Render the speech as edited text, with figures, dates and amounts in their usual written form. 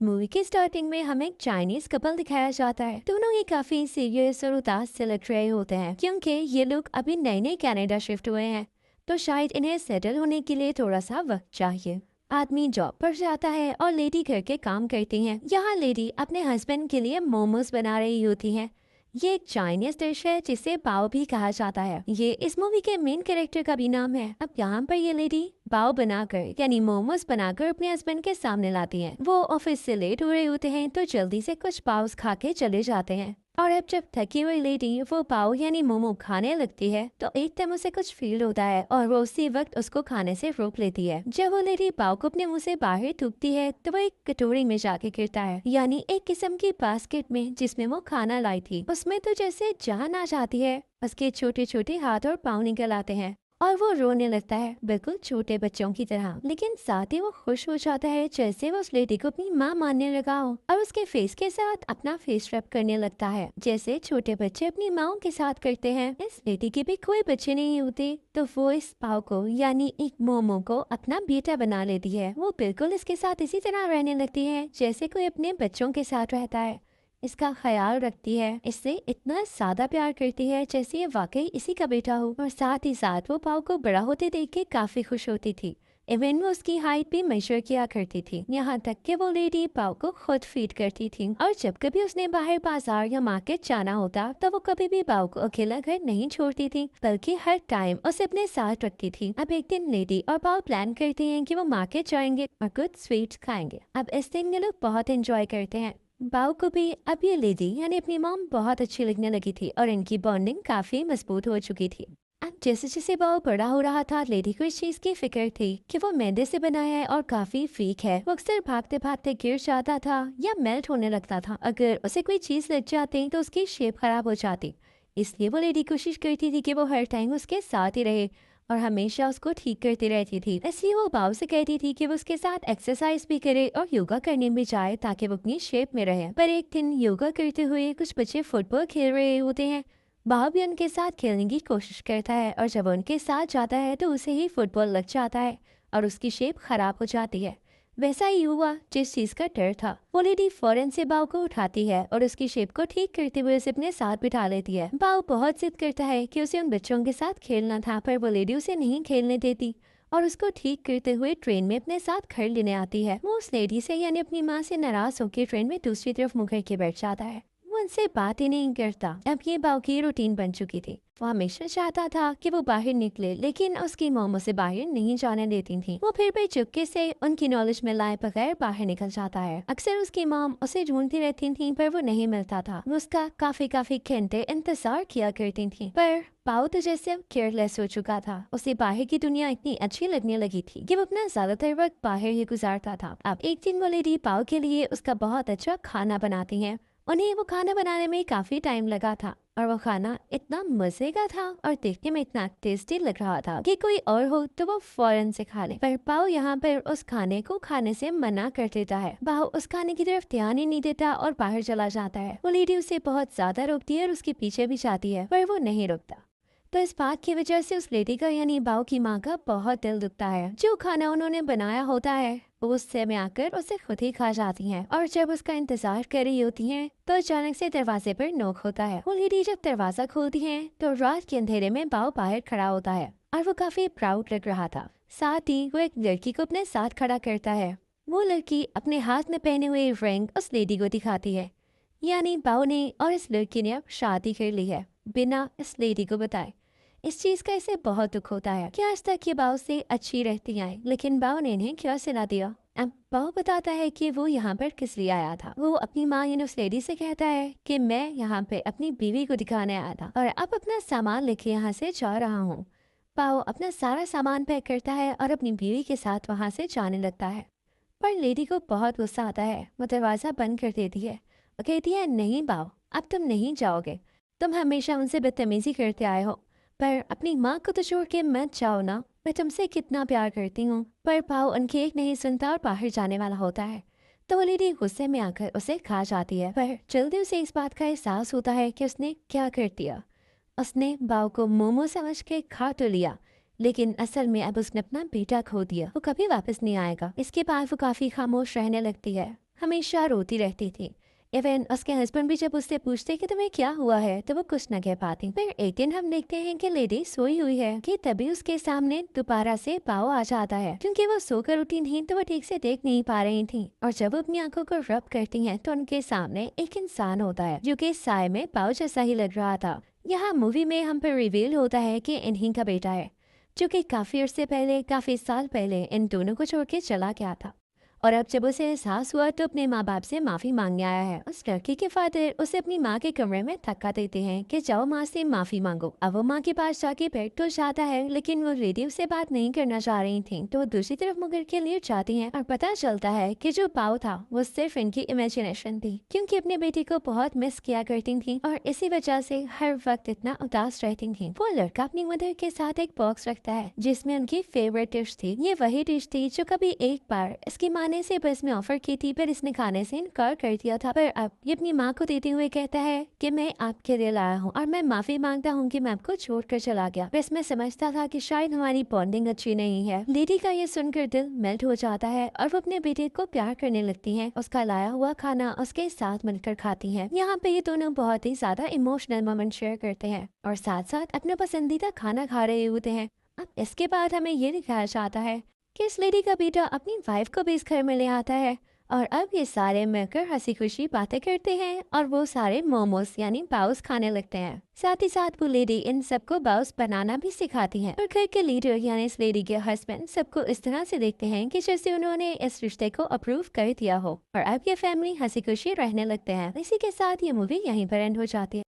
Movie के starting में हमें एक चाइनीज कपल दिखाया जाता है। दोनों ही काफी सीरियस और उदास से लग रहे होते हैं क्योंकि ये लोग अभी नए नए कनाडा शिफ्ट हुए हैं, तो शायद इन्हें सेटल होने के लिए थोड़ा सा वक्त चाहिए। आदमी जॉब पर जाता है और लेडी घर के काम करती हैं। यहाँ लेडी अपने हस्बैंड के लिए मोमोज बना रही होती हैं। ये एक चाइनीज डिश है जिसे पाव भी कहा जाता है। ये इस मूवी के मेन कैरेक्टर का भी नाम है। अब यहाँ पर ये लेडी पाव बनाकर यानी मोमोज बनाकर अपने हस्बैंड के सामने लाती हैं। वो ऑफिस से लेट हो रहे होते हैं तो जल्दी से कुछ पाव खा के चले जाते हैं। और अब जब थकी हुई लेडी वो पाव यानी मोमो खाने लगती है तो एकदम उसे कुछ फील होता है और वो उसी वक्त उसको खाने से रोक लेती है। जब वो लेडी पाव को अपने मुंह से बाहर थूकती है तो वो एक कटोरी में जाके गिरता है, यानी एक किस्म की बास्केट में जिसमें वो खाना लाई थी। उसमें तो जैसे जान आ जाती है। उसके छोटे छोटे हाथ और पाँव निकल आते हैं और वो रोने लगता है, बिल्कुल छोटे बच्चों की तरह। लेकिन साथ ही वो खुश हो जाता है जैसे वो उस लेडी को अपनी माँ मानने लगा हो और उसके फेस के साथ अपना फेस रैप करने लगता है जैसे छोटे बच्चे अपनी माओ के साथ करते हैं। इस लेडी के भी कोई बच्चे नहीं होते तो वो इस पाव को यानी एक मोमो को अपना बेटा बना लेती है। वो बिल्कुल इसके साथ इसी तरह रहने लगती है जैसे कोई अपने बच्चों के साथ रहता है। इसका ख्याल रखती है, इससे इतना ज्यादा प्यार करती है जैसे ये वाकई इसी का बेटा हो। और साथ ही साथ वो पाव को बड़ा होते देख के काफी खुश होती थी। इवन वो उसकी हाइट भी मेजर किया करती थी, यहाँ तक कि वो लेडी पाव को खुद फीड करती थी। और जब कभी उसने बाहर बाजार या मार्केट जाना होता तो वो कभी भी पाव को अकेला घर नहीं छोड़ती थी, बल्कि हर टाइम उसे अपने साथ रखती थी। अब एक दिन लेडी और पाव प्लान करते हैं कि वो मार्केट जाएंगे और कुछ स्वीट्स खाएंगे। अब इस दिन ये लोग बहुत एंजॉय करते हैं। बाव को भी अब ये लेडी यानी अपनी मॉम बहुत अच्छी लगने लगी थी और इनकी बॉन्डिंग काफी मजबूत हो चुकी थी। अब जैसे जैसे बाव बड़ा हो रहा था लेडी को इस चीज की फिक्र थी कि वो मैदे से बना है और काफी वीक है। वो अक्सर भागते भागते गिर जाता था या मेल्ट होने लगता था। अगर उसे कोई चीज लग जाती तो उसकी शेप खराब हो जाती। इसलिए वो लेडी कोशिश करती थी कि वो हर टाइम उसके साथ ही रहे और हमेशा उसको ठीक करती रहती थी। इसलिए वो बाव से कहती थी कि वो उसके साथ एक्सरसाइज भी करे और योगा करने भी जाए ताकि वो अपनी शेप में रहे। पर एक दिन योगा करते हुए कुछ बच्चे फुटबॉल खेल रहे होते हैं। बाव भी उनके साथ खेलने की कोशिश करता है और जब वो उनके साथ जाता है तो उसे ही फुटबॉल लग जाता है और उसकी शेप खराब हो जाती है। वैसा ही हुआ जिस चीज का डर था। वो लेडी फौरन से बाव को उठाती है और उसकी शेप को ठीक करते हुए उसे अपने साथ बिठा लेती है। बाव बहुत जिद करता है कि उसे उन बच्चों के साथ खेलना था, पर वो लेडी उसे नहीं खेलने देती और उसको ठीक करते हुए ट्रेन में अपने साथ घर लेने आती है। वो उस लेडी से यानी अपनी माँ से नाराज होकर ट्रेन में दूसरी तरफ मुँह करके बैठ जाता है। वो उनसे बात ही नहीं करता। अब ये बाव की रूटीन बन चुकी थी। वो हमेशा चाहता था कि वो बाहर निकले, लेकिन उसकी मॉम उसे बाहर नहीं जाने देती थी। वो फिर भी चुपके से उनकी नॉलेज में लाए बगैर बाहर निकल जाता है। अक्सर उसकी मॉम उसे ढूंढती रहती थी पर वो नहीं मिलता था। वो उसका काफी घंटे इंतजार किया करती थी, पर पाओ तो जैसे अब केयरलेस हो चुका था। उसे बाहर की दुनिया इतनी अच्छी लगने लगी थी कि वो अपना ज्यादातर वक्त बाहर ही गुजारता था। अब एक दिन वो लेडी पाओ के लिए उसका बहुत अच्छा खाना बनाती है। उन्हें वो खाना बनाने में काफी टाइम लगा था और वो खाना इतना मजे का था और देखने में इतना टेस्टी लग रहा था कि कोई और हो तो वो फौरन से खा ले। पर पाओ यहाँ पर उस खाने को खाने से मना कर देता है। पाओ उस खाने की तरफ ध्यान ही नहीं देता और बाहर चला जाता है। वो लेडी उसे बहुत ज्यादा रोकती है और उसके पीछे भी जाती है, पर वो नहीं रुकता। तो इस बात की वजह से उस लेडी का यानी बाव की माँ का बहुत दिल दुखता है। जो खाना उन्होंने बनाया होता है वो उससे में आकर उसे खुद ही खा जाती हैं। और जब उसका इंतजार कर रही होती हैं तो अचानक से दरवाजे पर नोक होता है। वो लेडी जब दरवाजा खोलती है तो रात के अंधेरे में बाव बाहर खड़ा होता है और वो काफी प्राउड लग रहा था। साथ ही वो एक लड़की को अपने साथ खड़ा करता है। वो लड़की अपने हाथ में पहने हुए रिंग उस लेडी को दिखाती है, यानी बाव ने और इस लड़की ने अब शादी कर ली है बिना इस लेडी को बताए। इस चीज का इसे बहुत दुख होता है कि आज तक ये बाव से अच्छी रहती आई, लेकिन बाव ने इन्हें क्या सिला दिया। अब बाव बताता है कि वो यहाँ पर किस लिए आया था। वो अपनी माँ यानी उस लेडी से कहता है कि मैं यहाँ पे अपनी बीवी को दिखाने आया था और अब अपना सामान लेके यहाँ से जा रहा हूँ। बाव अपना सारा सामान पैक करता है और अपनी बीवी के साथ वहाँ से जाने लगता है। पर लेडी को बहुत गुस्सा आता है। वो दरवाजा बंद कर देती है। वो कहती है, नहीं बाव, अब तुम नहीं जाओगे। तुम हमेशा उनसे बदतमीजी करते आए हो, पर अपनी माँ को तो छोड़ के मत जाओ ना। मैं तुमसे कितना प्यार करती हूँ। पर पाव उनकी एक नहीं सुनता और बाहर जाने वाला होता है। तो वो लेडी गुस्से में आकर उसे खा जाती है, पर जल्दी उसे इस बात का एहसास होता है कि उसने क्या कर दिया। उसने बाव को मोमो समझ के खा तो लिया, लेकिन असल में अब उसने अपना बेटा खो दिया। वो कभी वापस नहीं आएगा। इसके बाद वो काफी खामोश रहने लगती है। हमेशा रोती रहती थी। इवन उसके हस्बैंड भी जब उससे पूछते कि तुम्हें क्या हुआ है तो वो कुछ न कह पाती। फिर एक दिन हम देखते हैं कि लेडी सोई हुई है कि तभी उसके सामने दोबारा से पाव आ जाता है। क्योंकि वो सोकर उठी नहीं तो वो ठीक से देख नहीं पा रही थी, और जब वो अपनी आंखों को रब करती हैं तो उनके सामने एक इंसान होता है जो कि साय में पाव जैसा ही लग रहा था। यहाँ मूवी में हम पर रिवील होता है कि इन्हीं का बेटा है, जो कि काफी अरसे पहले, काफी साल पहले इन दोनों को छोड़ के चला गया था। और अब जब उसे एहसास हुआ तो अपने माँ बाप से माफी मांगने आया है। उस लड़की के फादर उसे अपनी माँ के कमरे में धक्का देते हैं कि जाओ माँ से माफी मांगो। अब वो माँ के पास जाके बैठ तो जाता है, लेकिन वो रेडियो से बात नहीं करना चाह रही थी, तो वो दूसरी तरफ मुकर के लिए जाती हैं और पता चलता है कि जो पाव था वो सिर्फ इनकी इमेजिनेशन थी, क्योंकि अपने बेटे को बहुत मिस किया करती थी और इसी वजह से हर वक्त इतना उदास रहती थी। वो लड़का अपनी मदर के साथ एक बॉक्स रखता है जिसमें उनकी फेवरेट डिश थी। ये वही डिश थी जो कभी एक बार इसकी माँ ने इसे बस में ऑफर की थी, पर इसने खाने से इनकार कर दिया था। पर अब ये अपनी माँ को देते हुए कहता है कि मैं आपके लिए लाया हूँ और मैं माफी मांगता हूँ कि मैं आपको छोड़कर चला गया। बस मैं समझता था कि शायद हमारी बॉन्डिंग अच्छी नहीं है। लेडी का ये सुनकर दिल मेल्ट हो जाता है और वो अपने बेटे को प्यार करने लगती है। उसका लाया हुआ खाना उसके साथ मिलकर खाती है। यहाँ पे ये दोनों बहुत ही ज्यादा इमोशनल मोमेंट शेयर करते हैं और साथ साथ अपना पसंदीदा खाना खा रहे होते हैं। अब इसके बाद हमें ये दिखाया जाता है कि इस लेडी का बेटा अपनी वाइफ को भी इस घर में ले आता है और अब ये सारे मिलकर हंसी खुशी बातें करते हैं और वो सारे मोमोज यानी बाउस खाने लगते हैं। साथ ही साथ वो लेडी इन सबको बाउस बनाना भी सिखाती है और घर के लीडर यानी इस लेडी के हस्बैंड सबको इस तरह से देखते हैं कि जैसे उन्होंने इस रिश्ते को अप्रूव कर दिया हो, और अब ये फैमिली हंसी खुशी रहने लगते हैं। इसी के साथ ये मूवी यहीं पर एंड हो जाती है।